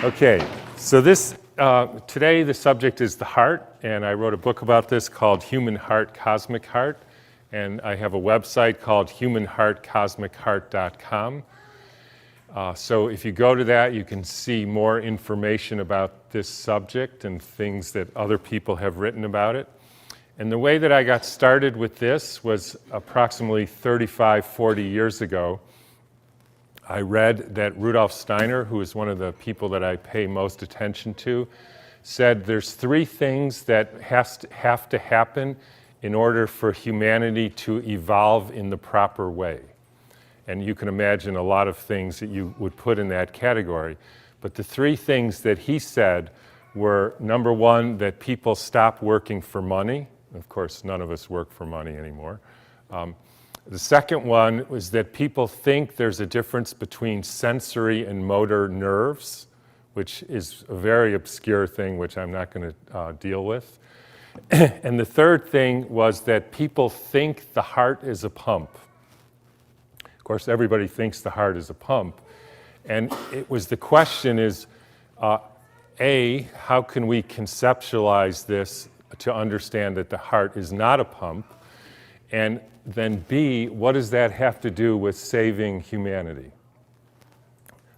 Okay, so today the subject is the heart, and I wrote a book about this called Human Heart, Cosmic Heart, and I have a website called humanheartcosmicheart.com. So if you go to that, you can see more information about this subject and things that other people have written about it. And the way that I got started with this was approximately 35, 40 years ago. I read that Rudolf Steiner, who is one of the people that I pay most attention to, said there's three things that have to happen in order for humanity to evolve in the proper way. And you can imagine a lot of things that you would put in that category. But the three things that he said were, number one, that people stop working for money. Of course, none of us work for money anymore. The second one was that people think there's a difference between sensory and motor nerves, which is a very obscure thing, which I'm not going to deal with. And the third thing was that people think the heart is a pump. Of course, everybody thinks the heart is a pump. And the question is, A, how can we conceptualize this to understand that the heart is not a pump? And then B, what does that have to do with saving humanity?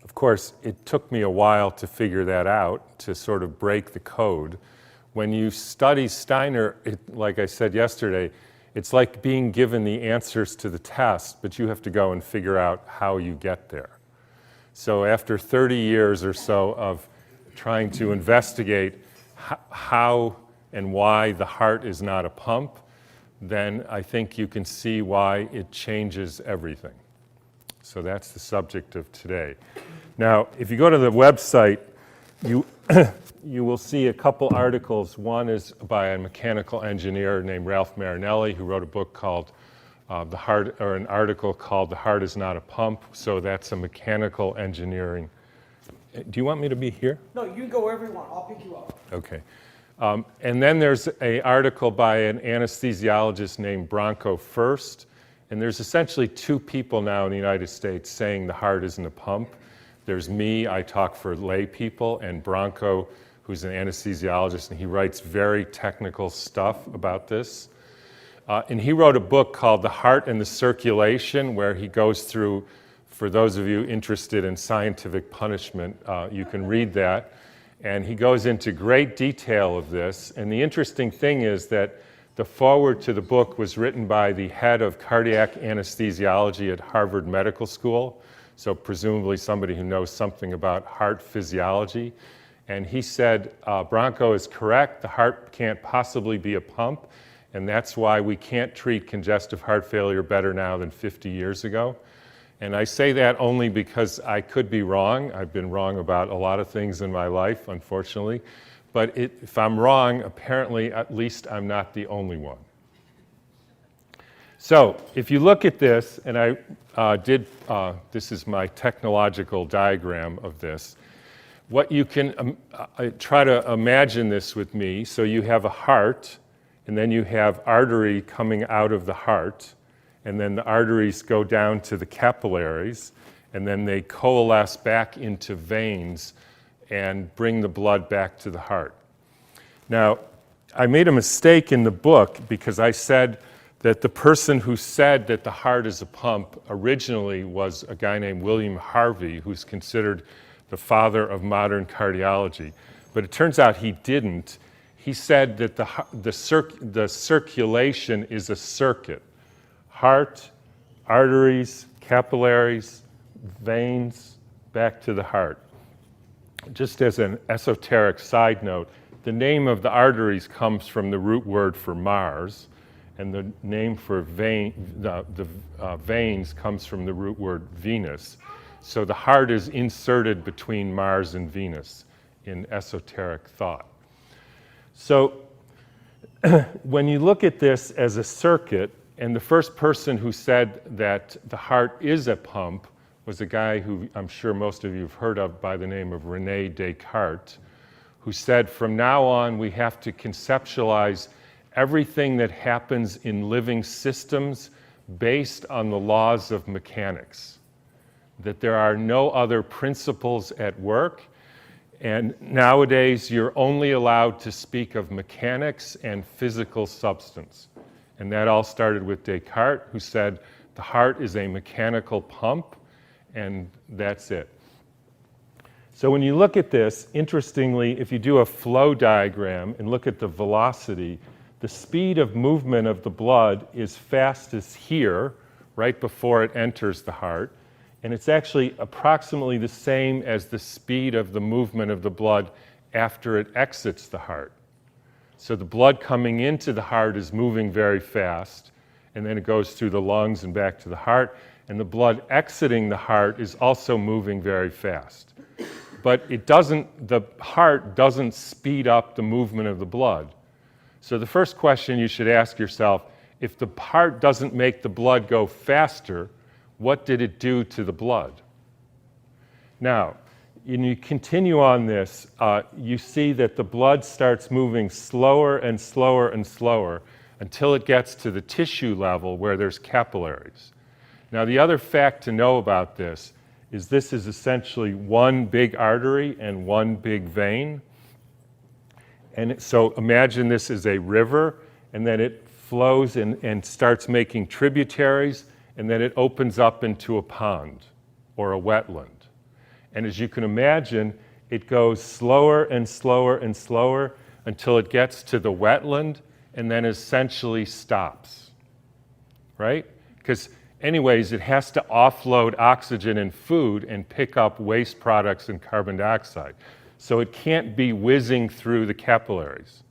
Of course, it took me a while to figure that out, to sort of break the code. When you study Steiner, like I said yesterday, it's like being given the answers to the test, but you have to go and figure out how you get there. So after 30 years or so of trying to investigate how and why the heart is not a pump, then I think you can see why it changes everything. So that's the subject of today. Now, if you go to the website, you will see a couple articles. One is by a mechanical engineer named Ralph Marinelli, who wrote a book called an article called "The Heart Is Not a Pump." So that's a mechanical engineering. Do you want me to be here? No, you can go wherever you want. I'll pick you up. Okay. And then there's an article by an anesthesiologist named Branko Furst, and there's essentially two people now in the United States saying the heart isn't a pump. There's me, I talk for lay people, and Branko, who's an anesthesiologist, and he writes very technical stuff about this. And he wrote a book called The Heart and the Circulation, where he goes through, for those of you interested in scientific punishment, you can read that. And he goes into great detail of this. And the interesting thing is that the foreword to the book was written by the head of cardiac anesthesiology at Harvard Medical School, so presumably somebody who knows something about heart physiology. And he said, Branko is correct, the heart can't possibly be a pump, and that's why we can't treat congestive heart failure better now than 50 years ago. And I say that only because I could be wrong. I've been wrong about a lot of things in my life, unfortunately. But if I'm wrong, apparently at least I'm not the only one. So if you look at this, and this is my technological diagram of this, what you can try to imagine this with me. So you have a heart, and then you have artery coming out of the heart, and then the arteries go down to the capillaries, and then they coalesce back into veins and bring the blood back to the heart. Now, I made a mistake in the book because I said that the person who said that the heart is a pump originally was a guy named William Harvey, who's considered the father of modern cardiology. But it turns out he didn't. He said that the circulation is a circuit. Heart, arteries, capillaries, veins, back to the heart. Just as an esoteric side note, the name of the arteries comes from the root word for Mars, and the name for veins comes from the root word Venus. So the heart is inserted between Mars and Venus in esoteric thought. So when you look at this as a circuit, and the first person who said that the heart is a pump was a guy who I'm sure most of you have heard of by the name of René Descartes, who said from now on we have to conceptualize everything that happens in living systems based on the laws of mechanics, that there are no other principles at work, And nowadays, you're only allowed to speak of mechanics and physical substance. And that all started with Descartes, who said the heart is a mechanical pump, and that's it. So when you look at this, interestingly, if you do a flow diagram and look at the velocity, the speed of movement of the blood is fastest here, right before it enters the heart. And it's actually approximately the same as the speed of the movement of the blood after it exits the heart. So the blood coming into the heart is moving very fast, and then it goes through the lungs and back to the heart, and the blood exiting the heart is also moving very fast. But the heart doesn't speed up the movement of the blood. So the first question you should ask yourself, if the heart doesn't make the blood go faster, what did it do to the blood? Now, when you continue on this, you see that the blood starts moving slower and slower and slower until it gets to the tissue level where there's capillaries. Now, the other fact to know about this is essentially one big artery and one big vein. And so imagine this is a river, and then it flows and starts making tributaries, and then it opens up into a pond or a wetland. And as you can imagine, it goes slower and slower and slower until it gets to the wetland and then essentially stops, right? Because anyways, it has to offload oxygen and food and pick up waste products and carbon dioxide. So it can't be whizzing through the capillaries.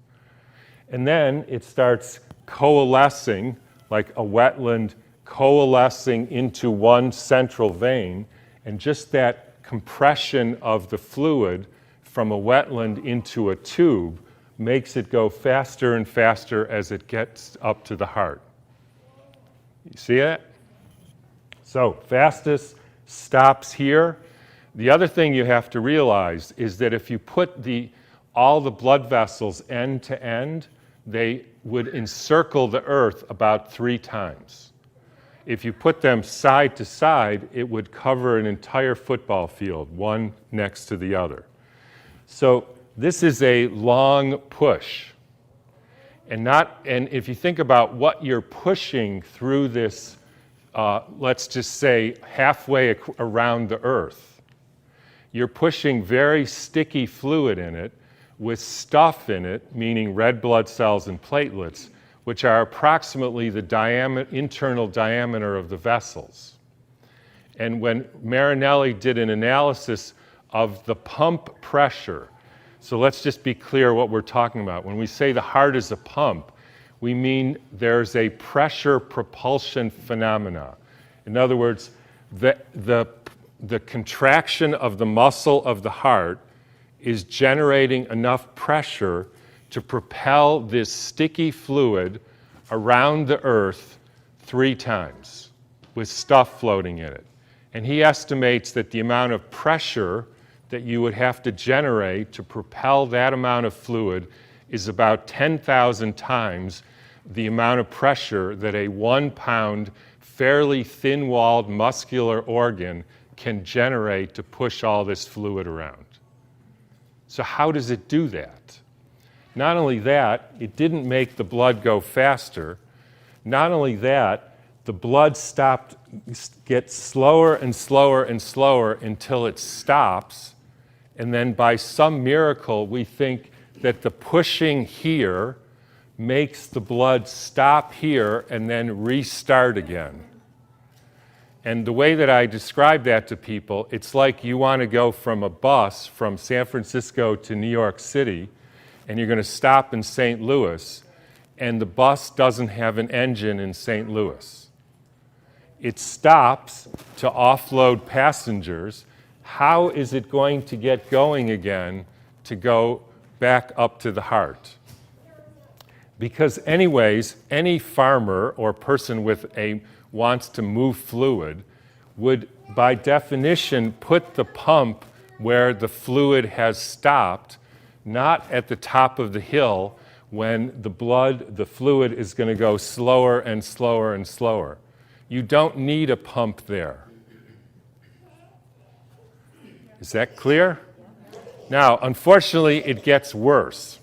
And then it starts coalescing, like a wetland coalescing into one central vein, and just that compression of the fluid from a wetland into a tube makes it go faster and faster as it gets up to the heart. You see that? So fastest stops here. The other thing you have to realize is that if you put all the blood vessels end to end, they would encircle the earth about 3 times. If you put them side to side, it would cover an entire football field, one next to the other. So this is a long push. And if you think about what you're pushing through this, let's just say halfway around the earth, you're pushing very sticky fluid in it with stuff in it, meaning red blood cells and platelets, which are approximately the internal diameter of the vessels. And when Marinelli did an analysis of the pump pressure, so let's just be clear what we're talking about. When we say the heart is a pump, we mean there's a pressure propulsion phenomena. In other words, the contraction of the muscle of the heart is generating enough pressure to propel this sticky fluid around the earth 3 times with stuff floating in it. And he estimates that the amount of pressure that you would have to generate to propel that amount of fluid is about 10,000 times the amount of pressure that a 1-pound, fairly thin-walled muscular organ can generate to push all this fluid around. So how does it do that? Not only that, it didn't make the blood go faster. Not only that, the blood gets slower and slower and slower until it stops. And then by some miracle, we think that the pushing here makes the blood stop here and then restart again. And the way that I describe that to people, it's like you want to go from a bus from San Francisco to New York City, and you're going to stop in St. Louis, and the bus doesn't have an engine in St. Louis. It stops to offload passengers. How is it going to get going again to go back up to the heart? Because anyways, any farmer or person wants to move fluid would, by definition, put the pump where the fluid has stopped, not at the top of the hill when the fluid is going to go slower and slower and slower. You don't need a pump there. Is that clear? Now, unfortunately, it gets worse,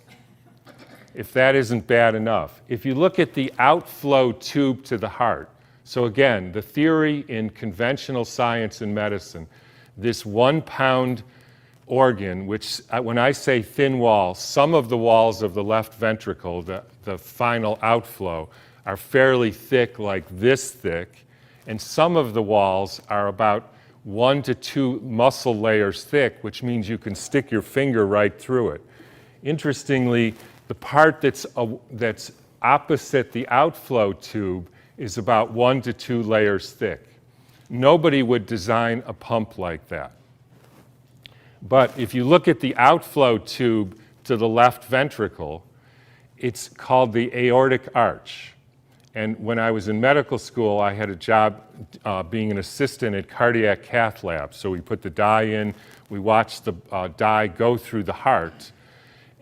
if that isn't bad enough. If you look at the outflow tube to the heart, so again, the theory in conventional science and medicine, this 1 pound organ, which when I say thin wall, some of the walls of the left ventricle, the final outflow, are fairly thick, like this thick, and some of the walls are about 1 to 2 muscle layers thick, which means you can stick your finger right through it. Interestingly, the part that's opposite the outflow tube is about 1 to 2 layers thick. Nobody would design a pump like that. But if you look at the outflow tube to the left ventricle, it's called the aortic arch. And when I was in medical school, I had a job being an assistant at cardiac cath lab. So we put the dye in, we watched the dye go through the heart.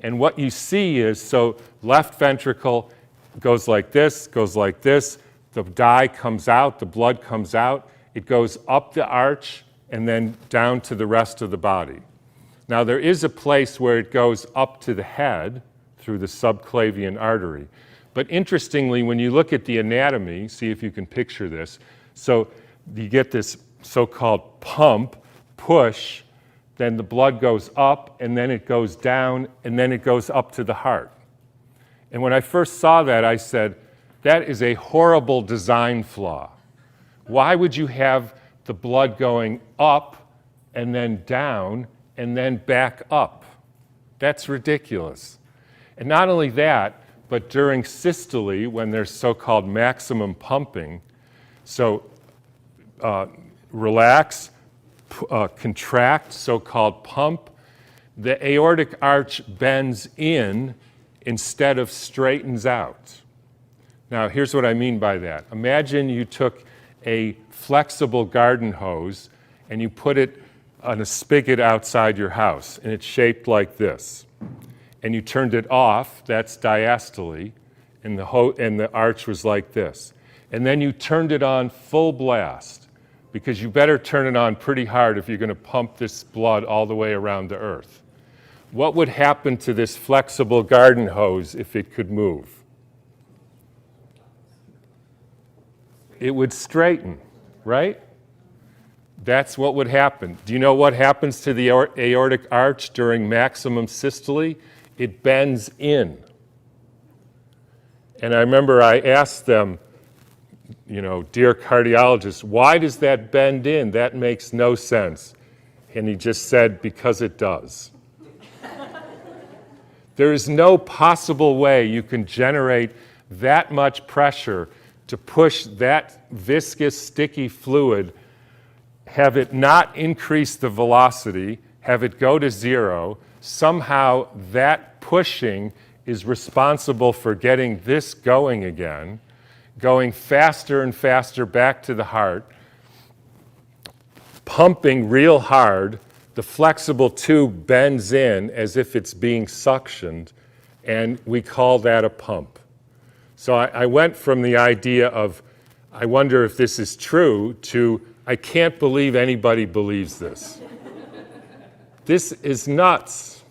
And what you see is, so left ventricle goes like this, the dye comes out, the blood comes out, it goes up the arch and then down to the rest of the body. Now there is a place where it goes up to the head through the subclavian artery. But interestingly, when you look at the anatomy, see if you can picture this, so you get this so-called pump, push, then the blood goes up, and then it goes down, and then it goes up to the heart. And when I first saw that, I said, that is a horrible design flaw. Why would you have the blood going up, and then down, and then back up? That's ridiculous. And not only that, but during systole, when there's so-called maximum pumping, so relax, contract, so-called pump, the aortic arch bends in instead of straightens out. Now, here's what I mean by that. Imagine you took a flexible garden hose and you put it on a spigot outside your house, and it's shaped like this. And you turned it off, that's diastole, and the arch was like this. And then you turned it on full blast, because you better turn it on pretty hard if you're going to pump this blood all the way around the earth. What would happen to this flexible garden hose if it could move? It would straighten, right? That's what would happen. Do you know what happens to the aortic arch during maximum systole? It bends in. And I remember I asked them, dear cardiologist, why does that bend in? That makes no sense. And he just said, because it does. There is no possible way you can generate that much pressure to push that viscous, sticky fluid, have it not increase the velocity, have it go to zero. Somehow that pushing is responsible for getting this going again, going faster and faster back to the heart, pumping real hard. The flexible tube bends in as if it's being suctioned, and we call that a pump. So I went from the idea of, I wonder if this is true, to I can't believe anybody believes this. This is nuts.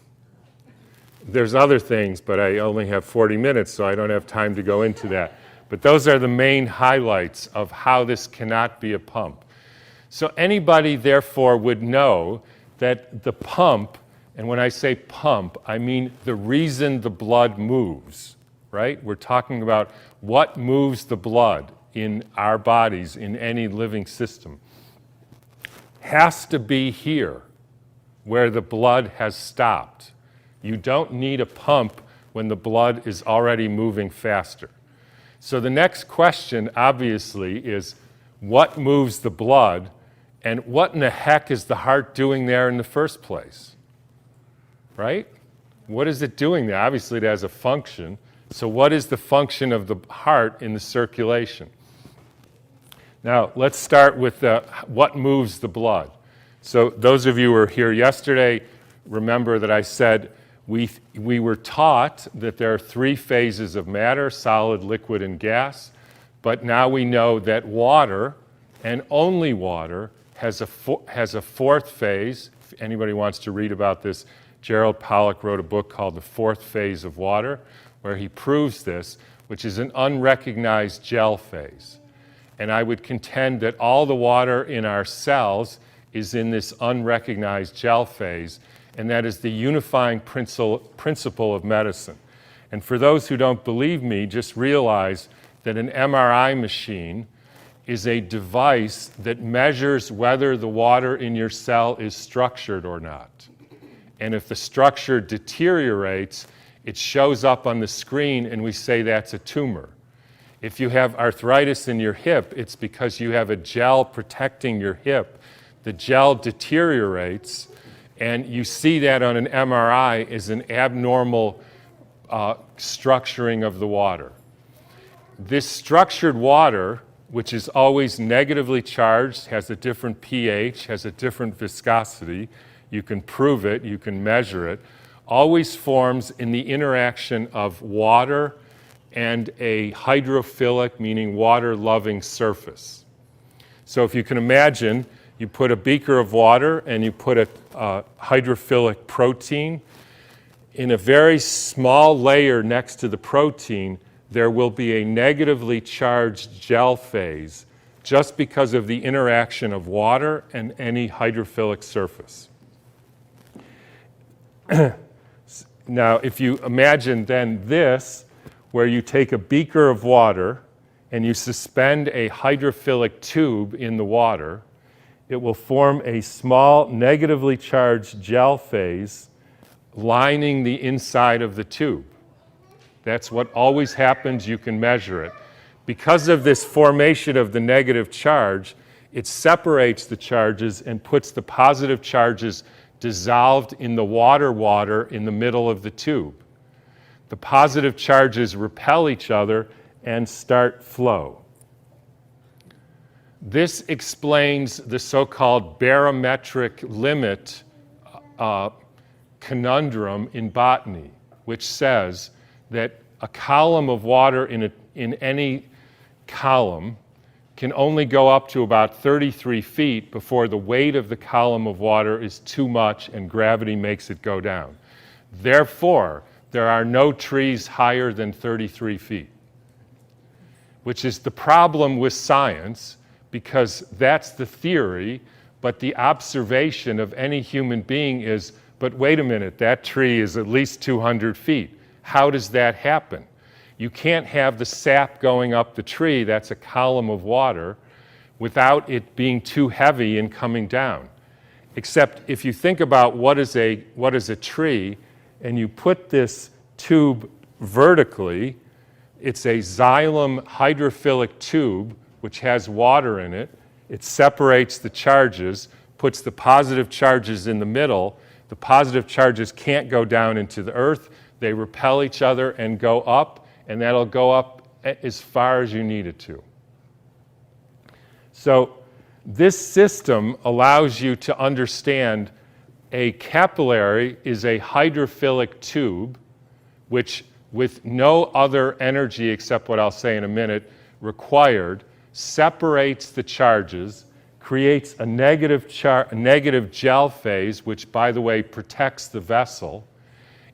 There's other things, but I only have 40 minutes, so I don't have time to go into that. But those are the main highlights of how this cannot be a pump. So anybody, therefore, would know that the pump, and when I say pump, I mean the reason the blood moves, right? We're talking about what moves the blood in our bodies, in any living system, has to be here, where the blood has stopped. You don't need a pump when the blood is already moving faster. So the next question, obviously, is what moves the blood, and what in the heck is the heart doing there in the first place? Right? What is it doing there? Obviously, it has a function. So what is the function of the heart in the circulation? Now, let's start with what moves the blood. So those of you who were here yesterday, remember that I said we were taught that there are 3 phases of matter: solid, liquid, and gas. But now we know that water, and only water, has a 4th phase, if anybody wants to read about this, Gerald Pollack wrote a book called The Fourth Phase of Water, where he proves this, which is an unrecognized gel phase. And I would contend that all the water in our cells is in this unrecognized gel phase, and that is the unifying principle of medicine. And for those who don't believe me, just realize that an MRI machine is a device that measures whether the water in your cell is structured or not. And if the structure deteriorates, it shows up on the screen and we say that's a tumor. If you have arthritis in your hip, it's because you have a gel protecting your hip. The gel deteriorates, and you see that on an MRI as an abnormal structuring of the water. This structured water, which is always negatively charged, has a different pH, has a different viscosity, you can prove it, you can measure it, always forms in the interaction of water and a hydrophilic, meaning water-loving surface. So if you can imagine, you put a beaker of water and you put a hydrophilic protein. In a very small layer next to the protein, there will be a negatively charged gel phase just because of the interaction of water and any hydrophilic surface. Now, if you imagine then this, where you take a beaker of water and you suspend a hydrophilic tube in the water, it will form a small negatively charged gel phase lining the inside of the tube. That's what always happens. You can measure it. Because of this formation of the negative charge, it separates the charges and puts the positive charges dissolved in the water in the middle of the tube. The positive charges repel each other and start flow. This explains the so-called barometric limit conundrum in botany, which says that a column of water in any column can only go up to about 33 feet before the weight of the column of water is too much and gravity makes it go down. Therefore, there are no trees higher than 33 feet, which is the problem with science, because that's the theory, but the observation of any human being is, but wait a minute, that tree is at least 200 feet. How does that happen? You can't have the sap going up the tree, that's a column of water, without it being too heavy and coming down. Except if you think about what is a tree, and you put this tube vertically, it's a xylem hydrophilic tube which has water in it. It separates the charges, puts the positive charges in the middle. The positive charges can't go down into the earth. They repel each other and go up, and that'll go up as far as you need it to. So this system allows you to understand a capillary is a hydrophilic tube which, with no other energy except what I'll say in a minute required, separates the charges, creates a negative gel phase, which, by the way, protects the vessel.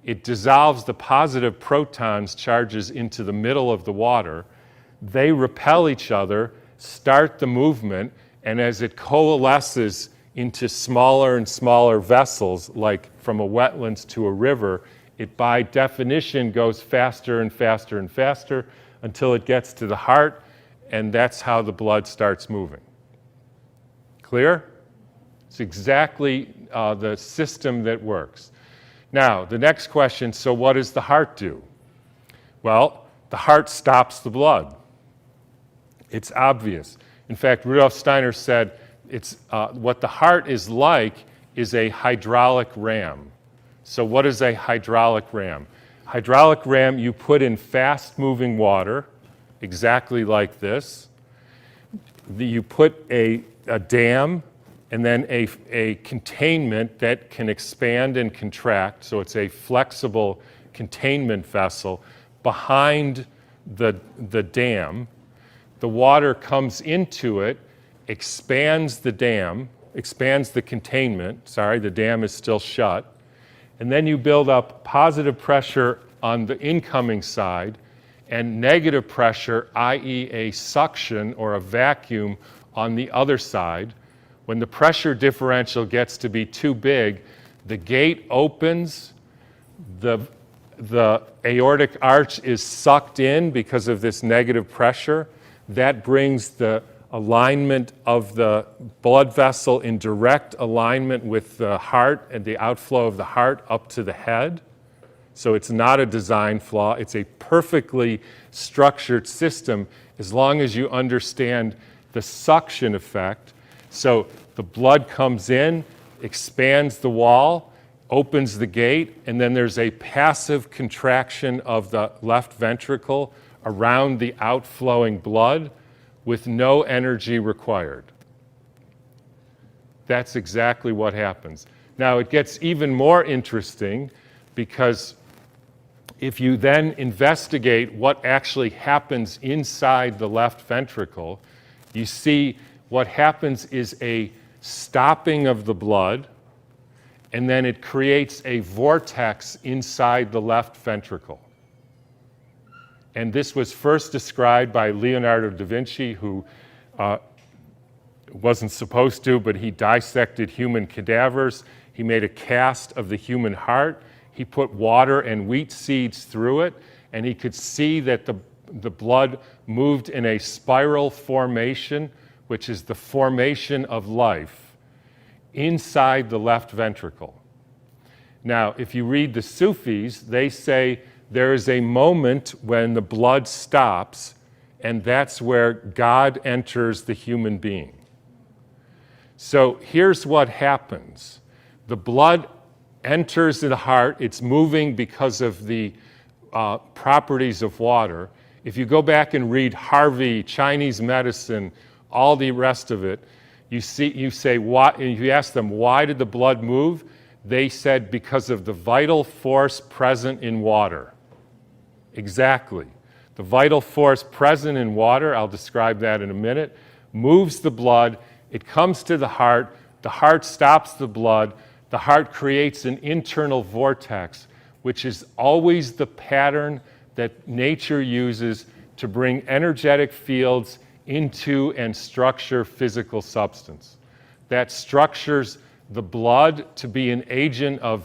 It dissolves the positive protons charges into the middle of the water. They repel each other, start the movement, and as it coalesces into smaller and smaller vessels, like from a wetlands to a river, it by definition goes faster and faster and faster until it gets to the heart, and that's how the blood starts moving. Clear? It's exactly the system that works. Now, the next question, so what does the heart do? Well, the heart stops the blood. It's obvious. In fact, Rudolf Steiner said what the heart is like is a hydraulic ram. So what is a hydraulic ram? Hydraulic ram you put in fast-moving water, exactly like this. You put a dam and then a containment that can expand and contract, so it's a flexible containment vessel behind the dam. The water comes into it, expands the dam, expands the containment. Sorry, the dam is still shut. And then you build up positive pressure on the incoming side and negative pressure, i.e. a suction or a vacuum on the other side. When the pressure differential gets to be too big, the gate opens, the aortic arch is sucked in because of this negative pressure. That brings the alignment of the blood vessel in direct alignment with the heart and the outflow of the heart up to the head. So it's not a design flaw. It's a perfectly structured system as long as you understand the suction effect. So the blood comes in, expands the wall, opens the gate, and then there's a passive contraction of the left ventricle around the outflowing blood with no energy required. That's exactly what happens. Now, it gets even more interesting because if you then investigate what actually happens inside the left ventricle, you see what happens is a stopping of the blood, and then it creates a vortex inside the left ventricle. And this was first described by Leonardo da Vinci, who wasn't supposed to, but he dissected human cadavers. He made a cast of the human heart. He put water and wheat seeds through it, and he could see that the blood moved in a spiral formation, which is the formation of life, inside the left ventricle. Now, if you read the Sufis, they say there is a moment when the blood stops, and that's where God enters the human being. So here's what happens. The blood enters the heart. It's moving because of the properties of water. If you go back and read Harvey, Chinese medicine, all the rest of it, you say, why, and you ask them, why did the blood move? They said, because of the vital force present in water. Exactly. The vital force present in water, I'll describe that in a minute, moves the blood, it comes to the heart stops the blood, the heart creates an internal vortex, which is always the pattern that nature uses to bring energetic fields into and structure physical substance. That structures the blood to be an agent of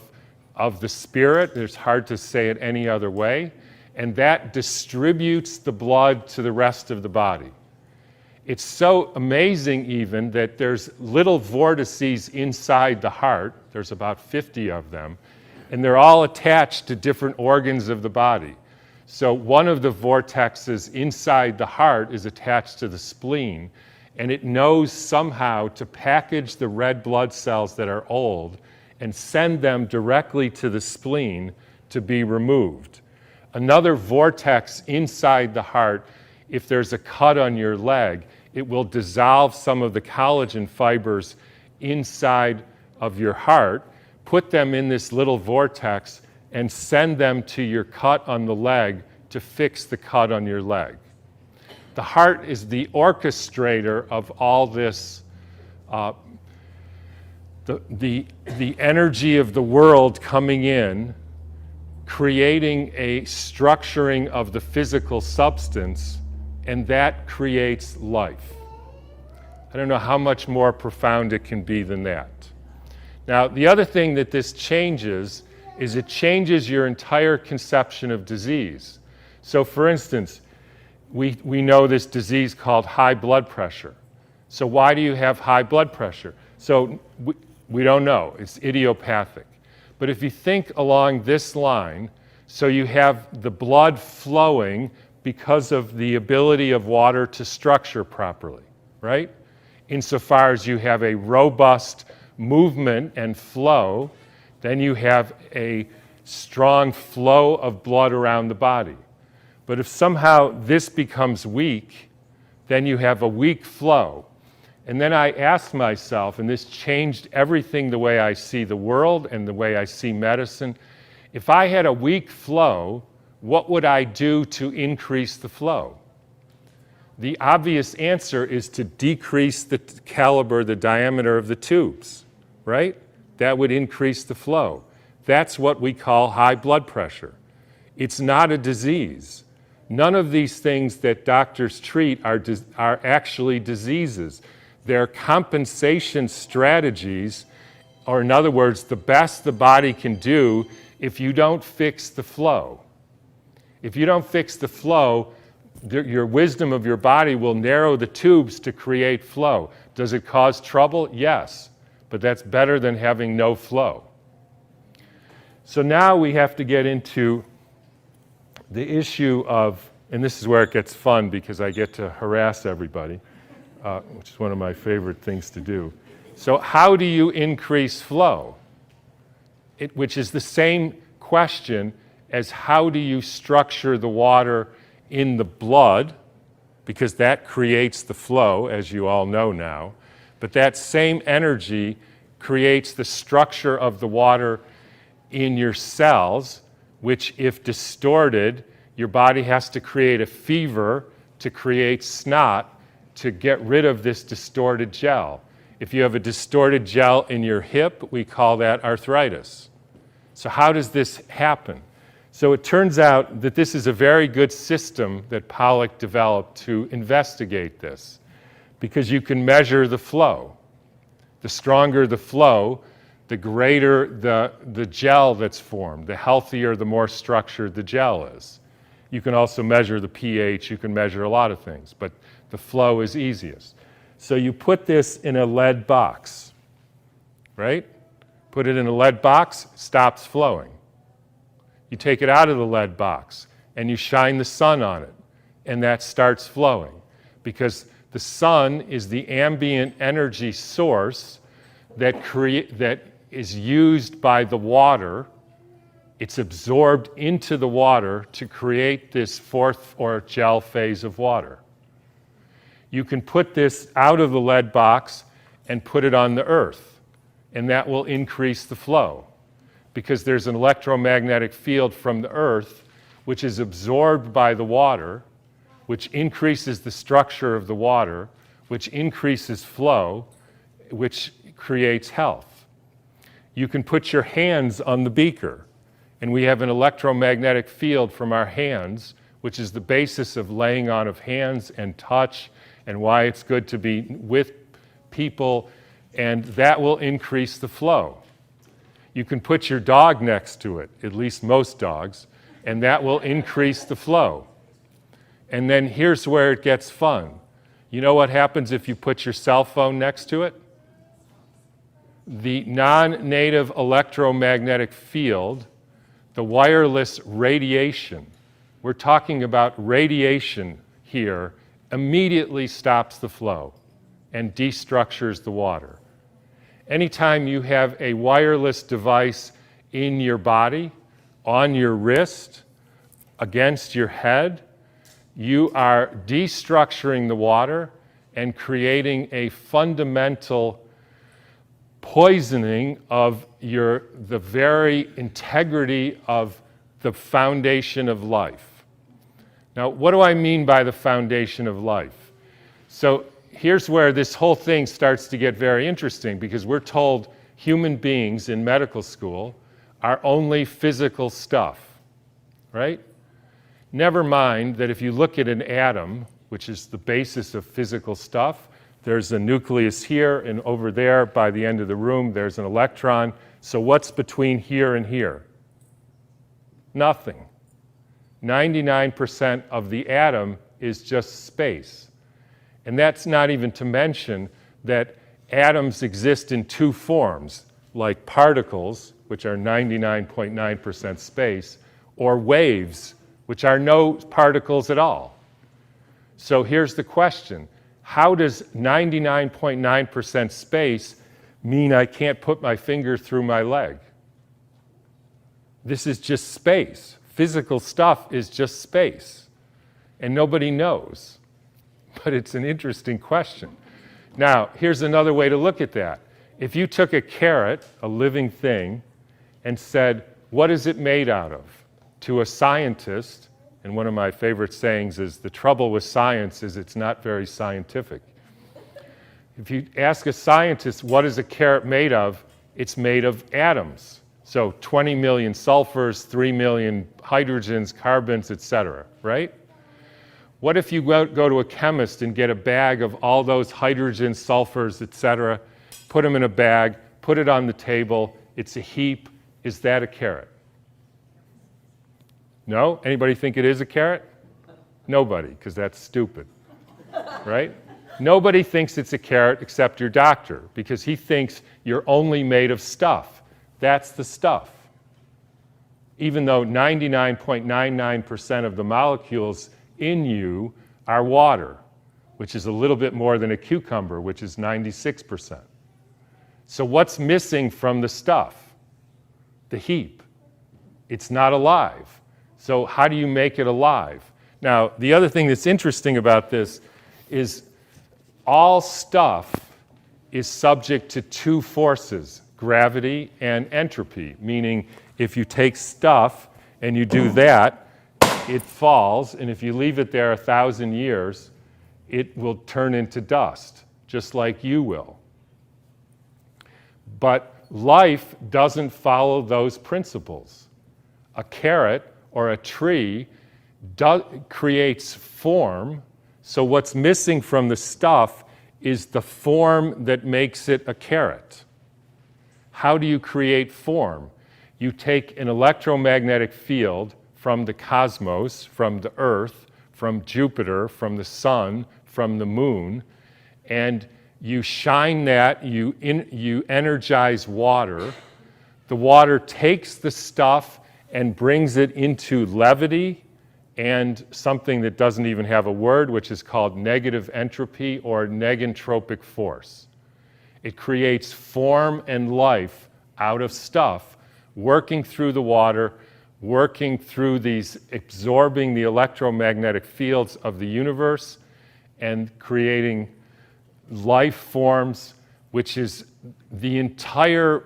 the spirit. It's hard to say it any other way. And that distributes the blood to the rest of the body. It's so amazing even that there's little vortices inside the heart. There's about 50 of them. And they're all attached to different organs of the body. So one of the vortexes inside the heart is attached to the spleen, and it knows somehow to package the red blood cells that are old and send them directly to the spleen to be removed. Another vortex inside the heart, if there's a cut on your leg, it will dissolve some of the collagen fibers inside of your heart, put them in this little vortex, and send them to your cut on the leg to fix the cut on your leg. The heart is the orchestrator of all this, the energy of the world coming in, creating a structuring of the physical substance, and that creates life. I don't know how much more profound it can be than that. Now, the other thing that this changes is it changes your entire conception of disease. So, for instance, we know this disease called high blood pressure. So why do you have high blood pressure? So we don't know. It's idiopathic. But if you think along this line, so you have the blood flowing because of the ability of water to structure properly, right? Insofar as you have a robust movement and flow, then you have a strong flow of blood around the body. But if somehow this becomes weak, then you have a weak flow. And then I asked myself, and this changed everything the way I see the world and the way I see medicine, if I had a weak flow, what would I do to increase the flow? The obvious answer is to decrease the caliber, the diameter of the tubes, right? That would increase the flow. That's what we call high blood pressure. It's not a disease. None of these things that doctors treat are actually diseases. They're compensation strategies, or in other words, the best the body can do if you don't fix the flow. If you don't fix the flow, your wisdom of your body will narrow the tubes to create flow. Does it cause trouble? Yes, but that's better than having no flow. So now we have to get into the issue of, and this is where it gets fun because I get to harass everybody, which is one of my favorite things to do. So how do you increase flow? Which is the same question as how do you structure the water in the blood, because that creates the flow, as you all know now. But that same energy creates the structure of the water in your cells, which, if distorted, your body has to create a fever to create snot to get rid of this distorted gel. If you have a distorted gel in your hip, we call that arthritis. So how does this happen? So it turns out that this is a very good system that Pollack developed to investigate this, because you can measure the flow. The stronger the flow, the greater the gel that's formed, the healthier, the more structured the gel is. You can also measure the pH, you can measure a lot of things, but the flow is easiest. So you put this in a lead box, right? Put it in a lead box, stops flowing. You take it out of the lead box and you shine the sun on it, and that starts flowing, because the sun is the ambient energy source that is used by the water. It's absorbed into the water to create this fourth or gel phase of water. You can put this out of the lead box and put it on the earth, and that will increase the flow, because there's an electromagnetic field from the earth which is absorbed by the water, which increases the structure of the water, which increases flow, which creates health. You can put your hands on the beaker, and we have an electromagnetic field from our hands, which is the basis of laying on of hands and touch, and why it's good to be with people, and that will increase the flow. You can put your dog next to it, at least most dogs, and that will increase the flow. And then here's where it gets fun. You know what happens if you put your cell phone next to it? The non-native electromagnetic field, the wireless radiation, we're talking about radiation here, immediately stops the flow and destructures the water. Anytime you have a wireless device in your body, on your wrist, against your head, you are destructuring the water and creating a fundamental poisoning of the very integrity of the foundation of life. Now, what do I mean by the foundation of life? So here's where this whole thing starts to get very interesting, because we're told human beings in medical school are only physical stuff, right? Never mind that if you look at an atom, which is the basis of physical stuff, there's a nucleus here, and over there by the end of the room there's an electron. So what's between here and here? Nothing. 99% of the atom is just space. And that's not even to mention that atoms exist in two forms, like particles, which are 99.9% space, or waves, which are no particles at all. So here's the question. How does 99.9% space mean I can't put my finger through my leg? This is just space. Physical stuff is just space. And nobody knows. But it's an interesting question. Now, here's another way to look at that. If you took a carrot, a living thing, and said, what is it made out of? To a scientist, And one of my favorite sayings is, the trouble with science is it's not very scientific. If you ask a scientist, what is a carrot made of? It's made of atoms. So 20 million sulfurs, 3 million hydrogens, carbons, etc., right? What if you go to a chemist and get a bag of all those hydrogens, sulfurs, etc., put them in a bag, put it on the table, it's a heap. Is that a carrot? No? Anybody think it is a carrot? Nobody, because that's stupid, right? Nobody thinks it's a carrot except your doctor, because he thinks you're only made of stuff. That's the stuff. Even though 99.99% of the molecules in you are water, which is a little bit more than a cucumber, which is 96%. So what's missing from the stuff? The heap. It's not alive. So how do you make it alive? Now, the other thing that's interesting about this is all stuff is subject to two forces, gravity and entropy, meaning if you take stuff and you do that, it falls, and if you leave it there 1,000 years, it will turn into dust, just like you will. But life doesn't follow those principles. A carrot or a tree creates form, so what's missing from the stuff is the form that makes it a carrot. How do you create form? You take an electromagnetic field from the cosmos, from the Earth, from Jupiter, from the sun, from the moon, and you shine that, you energize water. The water takes the stuff and brings it into levity and something that doesn't even have a word, which is called negative entropy or negentropic force. It creates form and life out of stuff, working through the water, working through these, absorbing the electromagnetic fields of the universe and creating life forms, which is the entire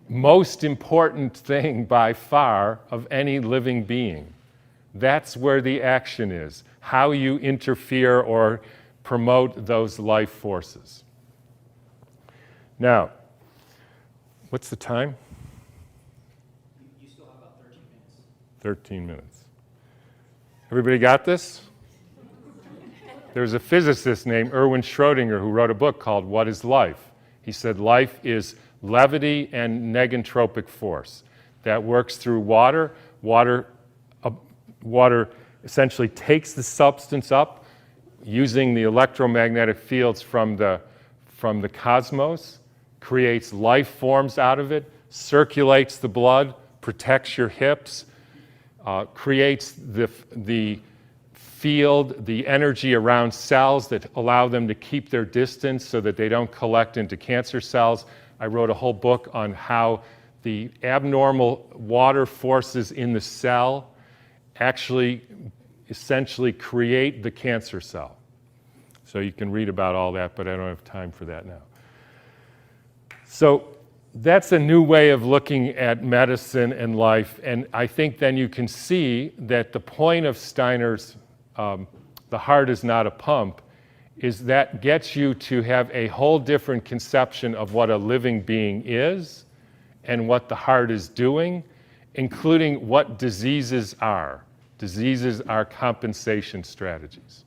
most important thing by far of any living being. That's where the action is, how you interfere or promote those life forces. Now, what's the time? You still have about 13 minutes. 13 minutes. Everybody got this? There's a physicist named Erwin Schrödinger who wrote a book called What is Life? He said life is levity and negentropic force that works through water. Water essentially takes the substance up using the electromagnetic fields from the cosmos, creates life forms out of it, circulates the blood, protects your hips, creates the field, the energy around cells that allow them to keep their distance so that they don't collect into cancer cells. I wrote a whole book on how the abnormal water forces in the cell actually essentially create the cancer cell. So you can read about all that, but I don't have time for that now. So that's a new way of looking at medicine and life, and I think then you can see that the point of Steiner's the heart is not a pump, is that gets you to have a whole different conception of what a living being is and what the heart is doing, including what diseases are. Diseases are compensation strategies.